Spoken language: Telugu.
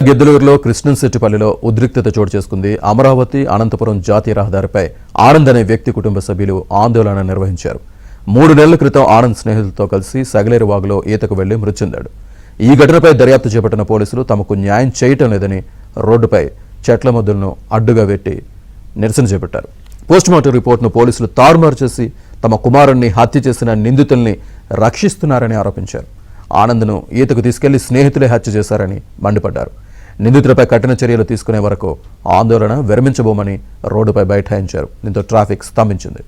గిద్దలూరులో కృష్ణంశెట్టిపల్లిలో ఉద్రిక్తత చోటు చేసుకుంది. అమరావతి అనంతపురం జాతీయ రహదారిపై ఆనంద్ అనే వ్యక్తి కుటుంబ సభ్యులు ఆందోళన నిర్వహించారు. 3 నెలల క్రితం ఆనంద్ స్నేహితులతో కలిసి సగలేరు వాగులో ఈతకు వెళ్లి మృతి చెందాడు. ఈ ఘటనపై దర్యాప్తు చేపట్టిన పోలీసులు తమకు న్యాయం చేయటం లేదని రోడ్డుపై చెట్ల మొదలను అడ్డుగా పెట్టి నిరసన చేపట్టారు. పోస్టుమార్టం రిపోర్టును పోలీసులు తారుమారు చేసి తమ కుమారుణ్ణి హత్య చేసిన నిందితుల్ని రక్షిస్తున్నారని ఆరోపించారు. ఆనంద్ను ఈతకు తీసుకెళ్లి స్నేహితులే హత్య చేశారని మండిపడ్డారు. నిందితులపై కఠిన చర్యలు తీసుకునే వరకు ఆందోళన విరమించబోమని రోడ్డుపై బైఠాయించారు. దీంతో ట్రాఫిక్ స్తంభించింది.